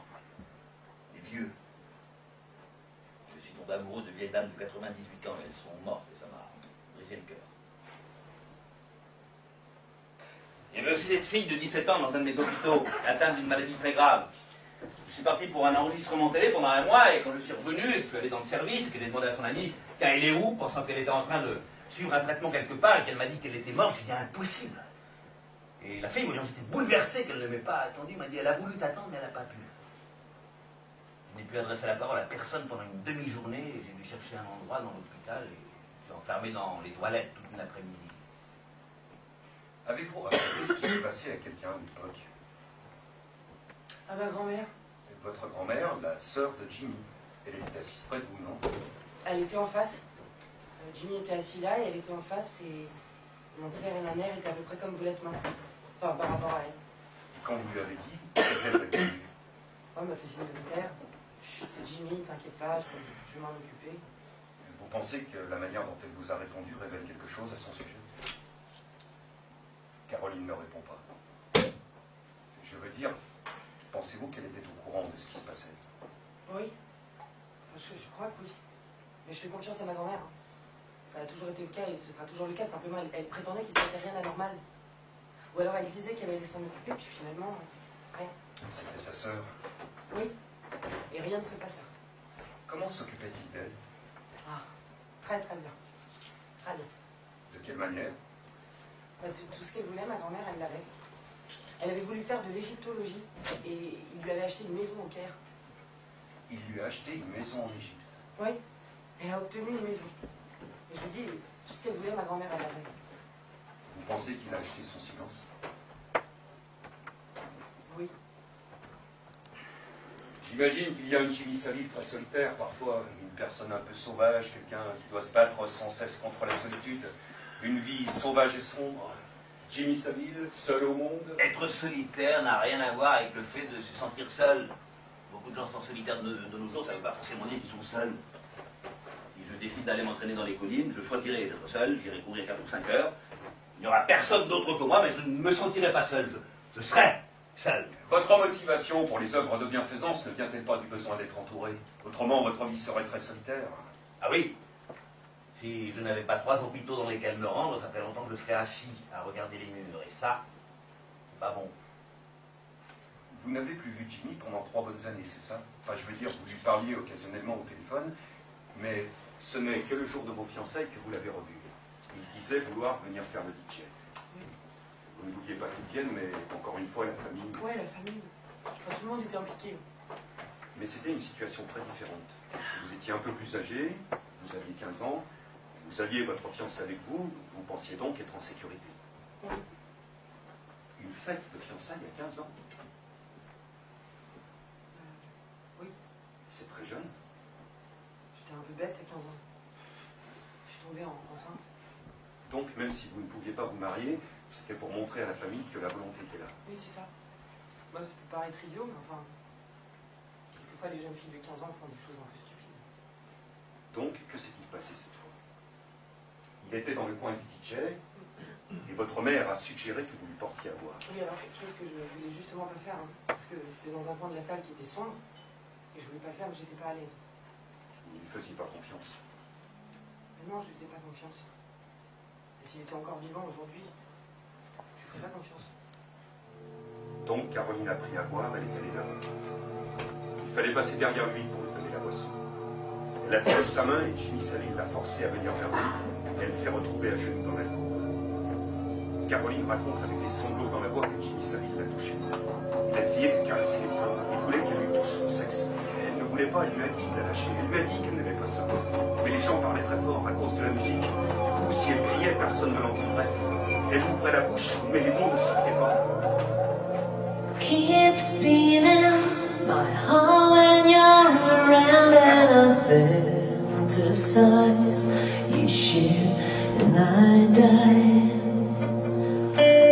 des vieux. Je suis tombé amoureux de vieilles dames de 98 ans, et elles sont mortes, et ça m'a brisé le cœur. Il y avait aussi cette fille de 17 ans dans un de mes hôpitaux, atteinte d'une maladie très grave. Je suis parti pour un enregistrement télé pendant un mois, et quand je suis revenu, et que je suis allé dans le service, et qu'elle a demandé à son amie, tiens, elle est où, pensant qu'elle était en train de suivre un traitement quelque part, et qu'elle m'a dit qu'elle était morte, je lui ai dit, impossible. Et la fille, voyant que j'étais bouleversé, qu'elle ne m'ait pas attendu, m'a dit, elle a voulu t'attendre, mais elle n'a pas pu. Je n'ai pu adresser la parole à personne pendant une demi-journée, et j'ai dû chercher un endroit dans l'hôpital, et je suis enfermé dans les toilettes toute une après-midi.
Avez-vous raconté ce qui s'est passé à quelqu'un à l'époque?
À ma grand-mère.
Votre grand-mère, la sœur de Jimmy, elle était assise près de vous, non?
Elle était en face. Jimmy était assis là et elle était en face et mon frère et ma mère étaient à peu près comme vous l'êtes maintenant. Enfin, par rapport à elle.
Et quand vous lui avez dit, qu'elle répondu?
Oh, elle m'a fait signe de terre. Chut, c'est Jimmy, t'inquiète pas, je vais m'en occuper.
Vous pensez que la manière dont elle vous a répondu révèle quelque chose à son sujet? Caroline ne répond pas. Je veux dire, pensez-vous qu'elle était au courant de ce qui se passait?
Oui. Enfin, je crois que oui. Mais je fais confiance à ma grand-mère. Ça a toujours été le cas et ce sera toujours le cas. Simplement, elle prétendait qu'il ne se passait rien d'anormal. Ou alors elle disait qu'elle allait s'en occuper, puis finalement, rien.
C'était sa sœur.
Oui. Et rien ne se passa.
Comment s'occupait-il d'elle?
Ah, très très bien. Très bien.
De quelle manière?
Bah, tout ce qu'elle voulait, ma grand-mère, elle l'avait. Elle avait voulu faire de l'égyptologie et il lui avait acheté une maison au Caire.
Il lui a acheté une maison en Égypte.
Oui, elle a obtenu une maison. Et je vous dis, tout ce qu'elle voulait, ma grand-mère, elle l'avait.
Vous pensez qu'il a acheté son silence?
Oui.
J'imagine qu'il y a une Jimmy Savile très solitaire, parfois une personne un peu sauvage, quelqu'un qui doit se battre sans cesse contre la solitude, une vie sauvage et sombre. Jimmy Savile, seul au monde.
Être solitaire n'a rien à voir avec le fait de se sentir seul. Beaucoup de gens sont solitaires de nos jours, ça ne veut pas forcément dire qu'ils sont seuls. Si je décide d'aller m'entraîner dans les collines, je choisirai d'être seul, j'irai courir 4 ou 5 heures. Il n'y aura personne d'autre que moi, mais je ne me sentirai pas seul. Je serai seul.
Votre motivation pour les œuvres de bienfaisance ne vient-elle pas du besoin d'être entouré? Autrement, votre vie serait très solitaire.
Ah oui. Si je n'avais pas 3 hôpitaux dans lesquels me rendre, ça fait longtemps que je serais assis à regarder les murs. Et ça, c'est pas bon.
Vous n'avez plus vu Jimmy pendant 3 bonnes années, c'est ça? Enfin, je veux dire, vous lui parliez occasionnellement au téléphone, mais ce n'est que le jour de vos fiançailles que vous l'avez revu. Il disait vouloir venir faire le DJ.
Oui.
Vous ne vouliez pas qu'il vienne, mais encore une fois, la famille...
Ouais, la famille. Enfin, tout le monde était impliqué.
Mais c'était une situation très différente. Vous étiez un peu plus âgé, vous aviez 15 ans, vous aviez votre fiancé avec vous, vous pensiez donc être en sécurité.
Oui.
Une fête de fiançailles à 15 ans?
Oui.
C'est très jeune.
J'étais un peu bête à 15 ans. Je suis tombée enceinte.
Donc, même si vous ne pouviez pas vous marier, c'était pour montrer à la famille que la volonté était là.
Oui, c'est ça. Moi, ça peut paraître idiot, mais enfin... Quelquefois, les jeunes filles de 15 ans font des choses un peu stupides.
Donc, que s'est-il passé cette fois? Il était dans le coin du DJ, et votre mère a suggéré que vous lui portiez à voir.
Oui, alors quelque chose que je voulais justement pas faire, hein, parce que c'était dans un coin de la salle qui était sombre, et je voulais pas le faire, mais j'étais pas à l'aise.
Vous ne lui faisiez pas confiance.
Mais non, je lui faisais pas confiance. Et s'il était encore vivant aujourd'hui, je lui ferais pas confiance.
Donc, Caroline a pris à boire, elle est allée là. Il fallait passer derrière lui pour lui donner la boisson. Elle a tenu sa main et Jimmy Savile l'a forcée à venir vers lui. Elle s'est retrouvée à genoux dans l'alcôve. Caroline raconte avec des sanglots dans la voix que Jimmy Savile l'a touchée. Il a essayé de caresser les seins. Il voulait qu'elle lui touche son sexe. Elle ne voulait pas, elle lui a dit de la lâcher. Elle lui a dit qu'elle n'aimait pas ça. Mais les gens parlaient très fort à cause de la musique. Du coup, si elle criait, personne ne l'entendrait. Elle ouvrait la bouche, mais les mots ne sortaient pas.
Keeps beating my heart when you're around, and I fantasize you share and I die.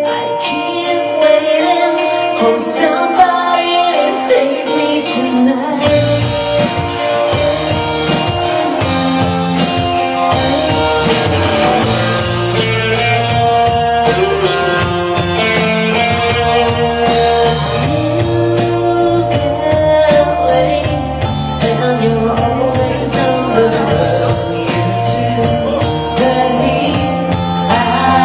I keep waiting for somebody to save me tonight. I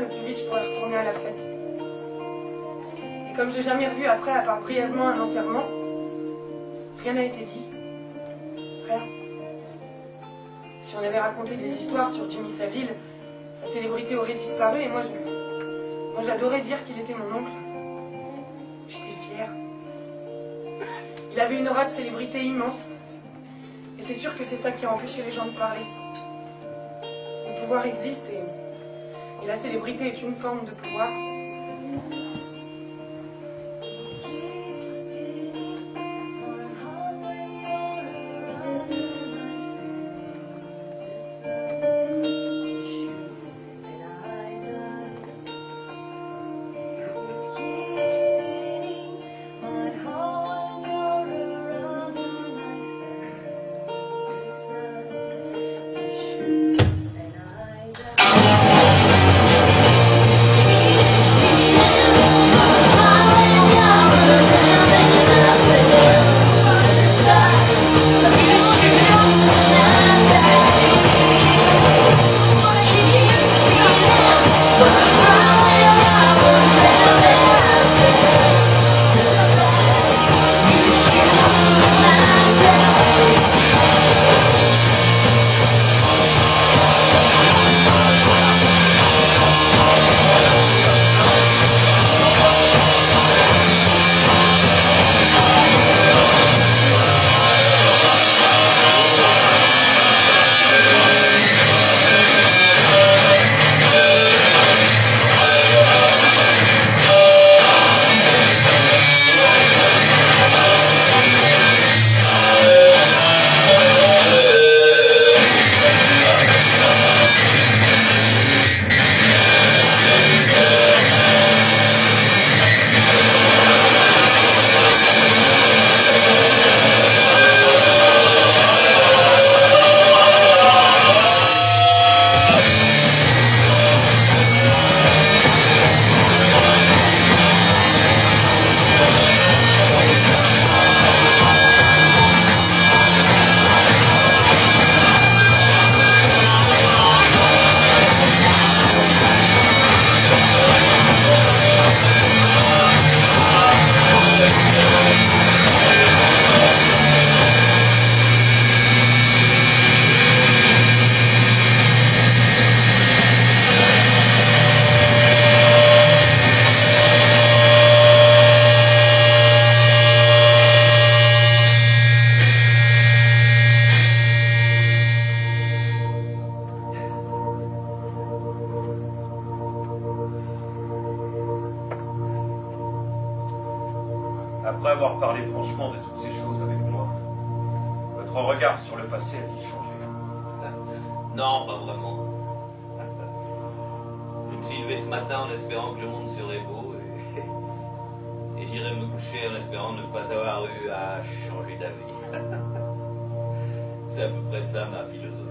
le plus vite je pourrais retourner à la fête. Et comme j'ai jamais revu après, à part brièvement un enterrement, rien n'a été dit. Rien. Si on avait raconté des histoires sur Jimmy Savile, sa célébrité aurait disparu et moi j'adorais dire qu'il était mon oncle. J'étais fière. Il avait une aura de célébrité immense. Et c'est sûr que c'est ça qui a empêché les gens de parler. Le pouvoir existe et la célébrité est une forme de pouvoir.
Après avoir parlé franchement de toutes ces choses avec moi, votre regard sur le passé a-t-il changé?
Non, pas vraiment. Je me suis levé ce matin en espérant que le monde serait beau et j'irai me coucher en espérant ne pas avoir eu à changer d'avis. C'est à peu près ça ma philosophie.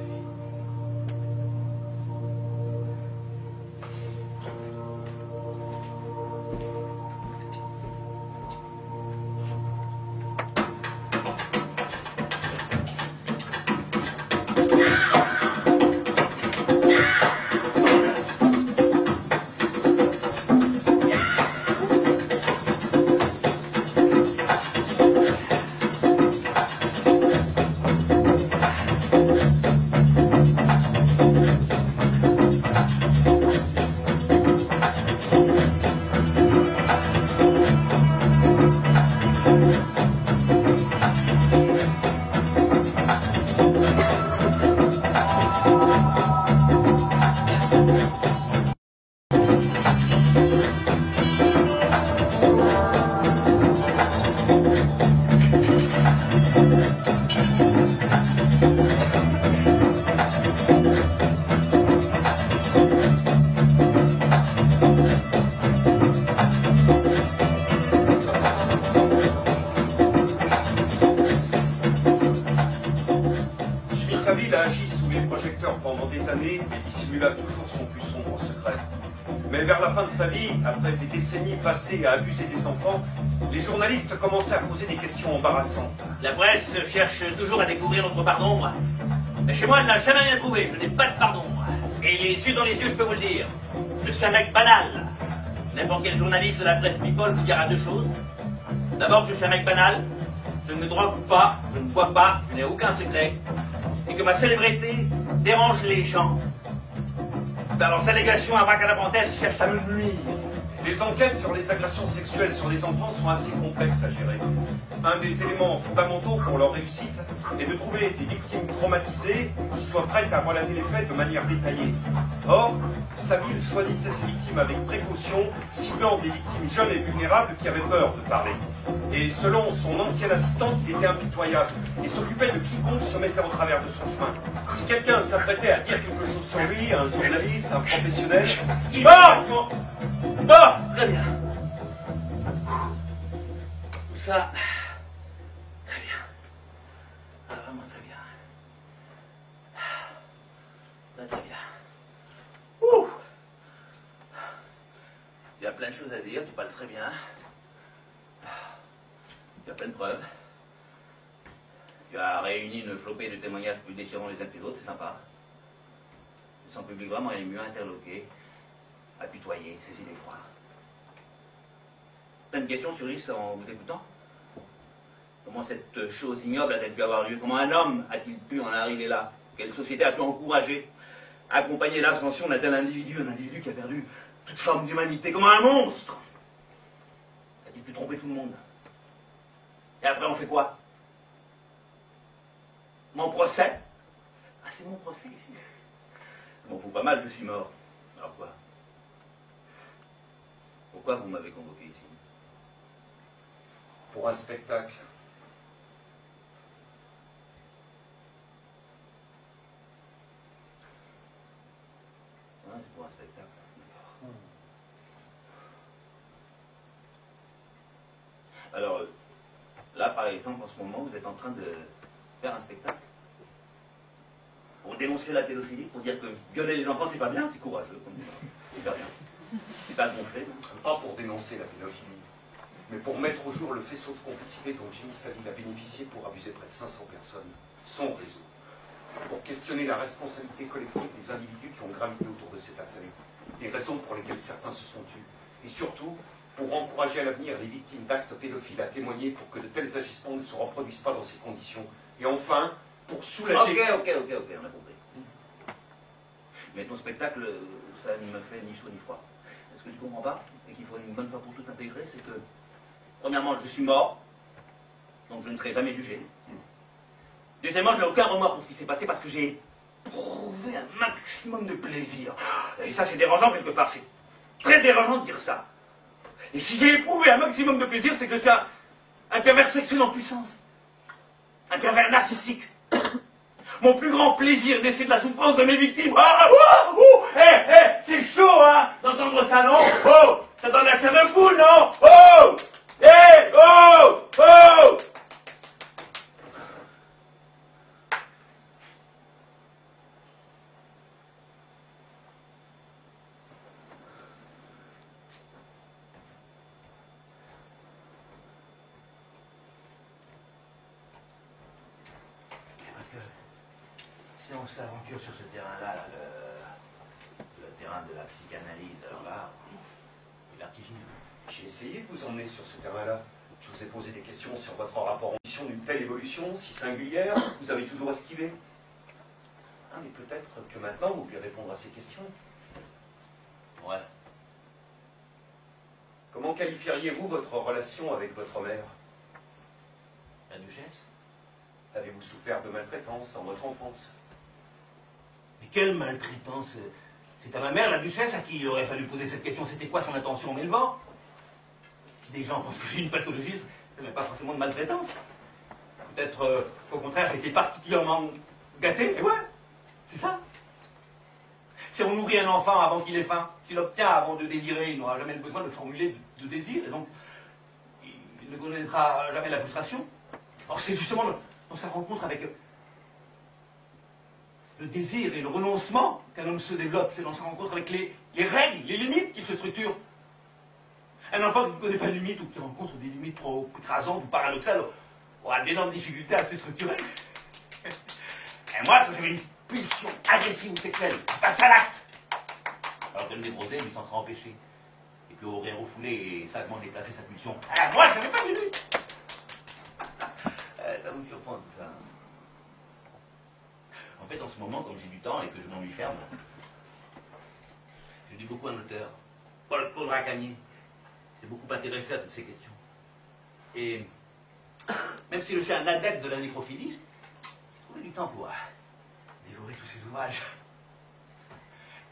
Savile a agi sous les projecteurs pendant des années et dissimula toujours son plus sombre secret. Mais vers la fin de sa vie, après des décennies passées à abuser des enfants, les journalistes commençaient à poser des questions embarrassantes.
La presse cherche toujours à découvrir notre part d'ombre. Mais chez moi, elle n'a jamais rien trouvé. Je n'ai pas de part d'ombre. Et les yeux dans les yeux, je peux vous le dire. Je suis un mec banal. N'importe quel journaliste de la presse people vous dira deux choses. D'abord, je suis un mec banal. Je ne me drogue pas, je ne bois pas, je n'ai aucun secret. Et que ma célébrité dérange les gens. Par leurs allégations abracadabrantesques qui cherchent à me nuire.
Les enquêtes sur les agressions sexuelles sur les enfants sont assez complexes à gérer. Un des éléments fondamentaux pour leur réussite est de trouver des victimes traumatisées qui soient prêtes à relater les faits de manière détaillée. Or, Saville choisissait ses victimes avec précaution, ciblant des victimes jeunes et vulnérables qui avaient peur de parler. Et selon son ancienne assistante, il était impitoyable et s'occupait de quiconque se mettait en travers de son chemin. Si quelqu'un s'apprêtait à dire quelque chose sur lui, un journaliste, un professionnel, il...
Bon, très bien. Tout ça, très bien. Ah, vraiment très bien. Très bien. Ouh. Il y a plein de choses à dire, tu parles très bien. Il y a plein de preuves. Tu as réuni une flopée de témoignages plus déchirants les uns que les autres, c'est sympa. Je sens public vraiment ému, interloqué, apitoyé, saisi d'effroi. Plein de questions surgissent en vous écoutant. Comment cette chose ignoble a-t-elle pu avoir lieu? Comment un homme a-t-il pu en arriver là? Quelle société a pu encourager, accompagner l'ascension d'un tel individu, un individu qui a perdu toute forme d'humanité? Comment un monstre a-t-il pu tromper tout le monde? Et après on fait quoi? Mon procès? Ah, c'est mon procès ici. Je m'en fous pas mal, je suis mort. Alors quoi? Pourquoi vous m'avez convoqué ici?
Pour un spectacle.
Ah, c'est pour un spectacle. Alors, là, par exemple, en ce moment, vous êtes en train de faire un spectacle pour dénoncer la pédophilie, pour dire que violer les enfants, c'est pas bien, c'est courageux, comme c'est pas bien. C'est pas gonflé.
Pas pour dénoncer la pédophilie, mais pour mettre au jour le faisceau de complicité dont Jimmy Savile a bénéficié pour abuser près de 500 personnes, son réseau. Pour questionner la responsabilité collective des individus qui ont gravité autour de cette affaire, les raisons pour lesquelles certains se sont tus, et surtout pour encourager à l'avenir les victimes d'actes pédophiles à témoigner pour que de tels agissements ne se reproduisent pas dans ces conditions. Et enfin, pour soulager...
Ok, on a compris. Mais ton spectacle, ça ne me fait ni chaud ni froid. Ce que tu comprends pas, et qu'il faut une bonne fois pour toutes intégrer, c'est que, premièrement, je suis mort, donc je ne serai jamais jugé. Deuxièmement, je n'ai aucun remords pour ce qui s'est passé parce que j'ai éprouvé un maximum de plaisir. Et ça, c'est dérangeant quelque part, c'est très dérangeant de dire ça. Et si j'ai éprouvé un maximum de plaisir, c'est que je suis un pervers sexuel en puissance. Un pervers narcissique. Mon plus grand plaisir, d'essayer de la souffrance de mes victimes. C'est chaud, hein, d'entendre ça, non? Oh, ça donne la chair de poule, non? Oh, oh. Parce que si on s'aventure sur ce terrain-là, le terrain de la psychanalyse, alors là, c'est vertigineux.
J'ai essayé de vous emmener sur ce terrain-là. Je vous ai posé des questions sur votre rapport en mission d'une telle évolution, si singulière, vous avez toujours esquivé. Ah, mais peut-être que maintenant vous voulez répondre à ces questions.
Ouais.
Comment qualifieriez-vous votre relation avec votre mère?
La duchesse?
Avez-vous souffert de maltraitance dans votre enfance?
Mais quelle maltraitance? C'est à ma mère, la duchesse, à qui il aurait fallu poser cette question. C'était quoi son intention en m'élevant? Si des gens pensent que j'ai une pathologie, ce n'est pas forcément de maltraitance. Peut-être, au contraire, j'ai été particulièrement gâté, et ouais, c'est ça. Si on nourrit un enfant avant qu'il ait faim, s'il obtient avant de désirer, il n'aura jamais le besoin de formuler de désir, et donc il ne connaîtra jamais la frustration. Or, c'est justement dans sa rencontre avec le désir et le renoncement qu'un homme se développe. C'est dans sa rencontre avec les règles, les limites qui se structurent. Un enfant qui ne connaît pas de limites ou qui rencontre des limites trop écrasantes ou paradoxales aura d'énormes difficultés à se structurer. Et moi, quand j'avais une pulsion agressive sexuelle, passe à l'acte. Alors que le névrosé, lui, s'en sera empêché. Et puis aurait refoulé et sagement déplacé sa pulsion. Ah, moi, je n'avais pas vu. Ça vous surprend tout ça. En fait, en ce moment, comme j'ai du temps et que je m'ennuie ferme, je lis beaucoup un auteur, Paul Racamier, qui s'est beaucoup intéressé à toutes ces questions. Et même si je suis un adepte de la nécrophilie, j'ai trouvé du temps pour dévorer tous ces ouvrages.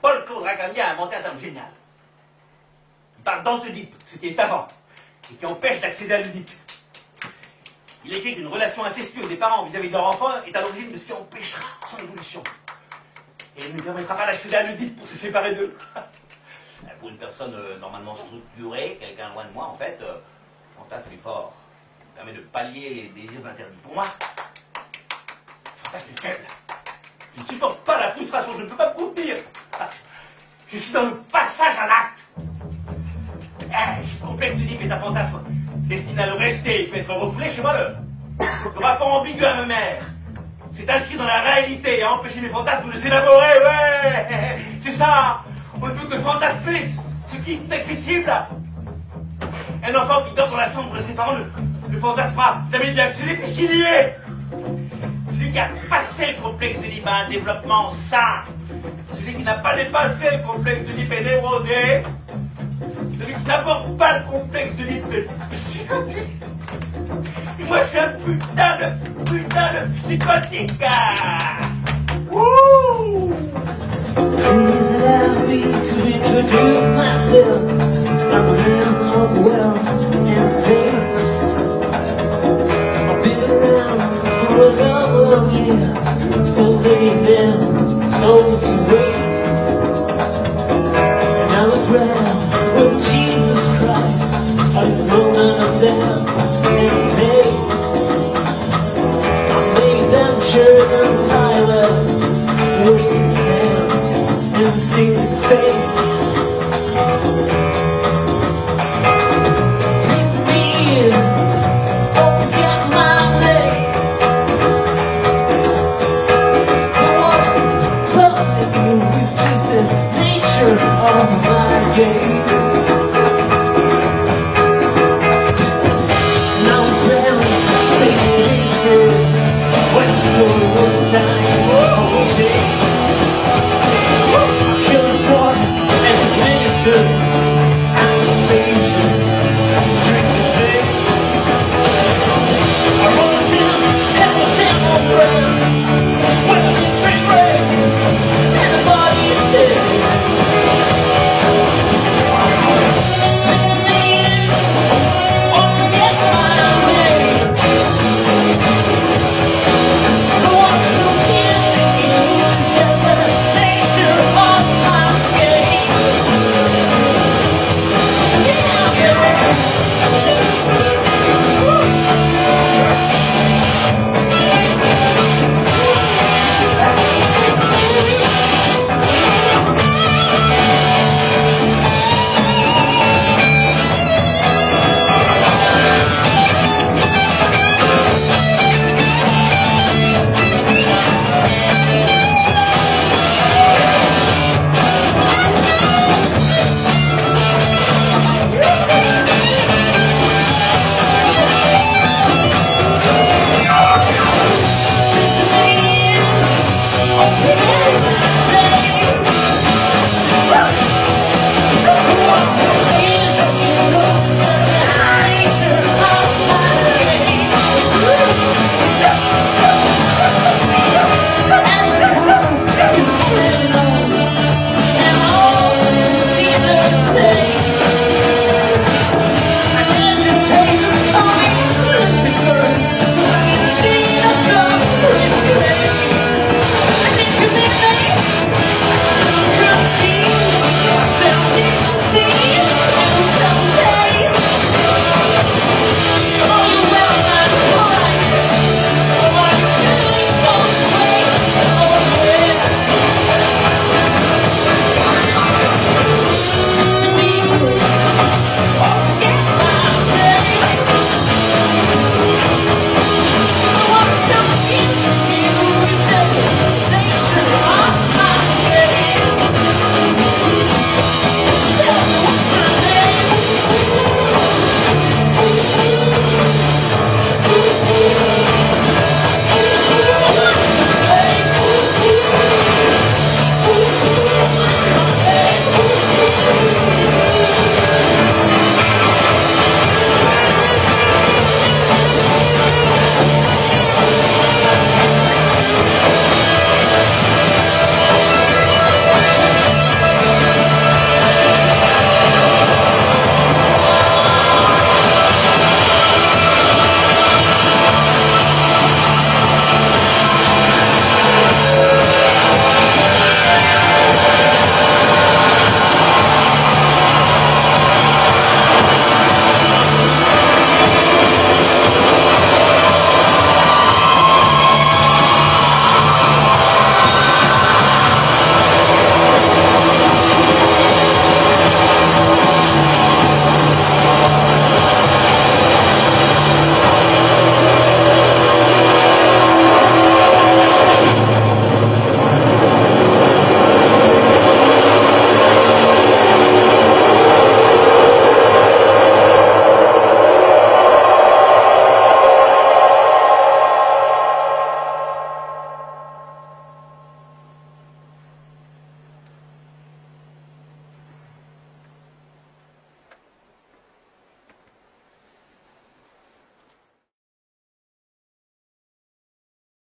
Paul Racamier a inventé un terme génial. Il parle d'antédipe, ce qui est avant, et qui empêche d'accéder à l'Oedipe. Il écrit qu'une relation incestueuse des parents vis-à-vis de leur enfant est à l'origine de ce qui empêchera son évolution. Et elle ne permettra pas d'accéder à l'Oedipe pour se séparer d'eux. Pour une personne normalement structurée, quelqu'un loin de moi, en fait, le fantasme est fort. Il permet de pallier les désirs interdits. Pour moi, le fantasme est faible. Je ne supporte pas la frustration, je ne peux pas me contenir. Je suis dans le passage à l'acte. Ce complexe d'Oedipe est un fantasme destiné à le rester. Il peut être refoulé chez moi. Le rapport ambigu à ma mère. C'est inscrit dans la réalité et à empêcher mes fantasmes de s'élaborer. Ouais, c'est ça. On ne peut que fantasmer ce qui est inaccessible. Un enfant qui dort dans la chambre de ses parents ne fantasmera jamais d'y accéder puisqu'il y est. Celui qui a passé le complexe d'Oedipe a un développement sain. Celui qui n'a pas dépassé le complexe d'Oedipe est névrosé. Celui qui n'aborde pas le complexe d'Oedipe est psychotique. Et moi je suis un putain de psychotique. Wouh!
Please allow me to introduce myself. I'm a man of wealth.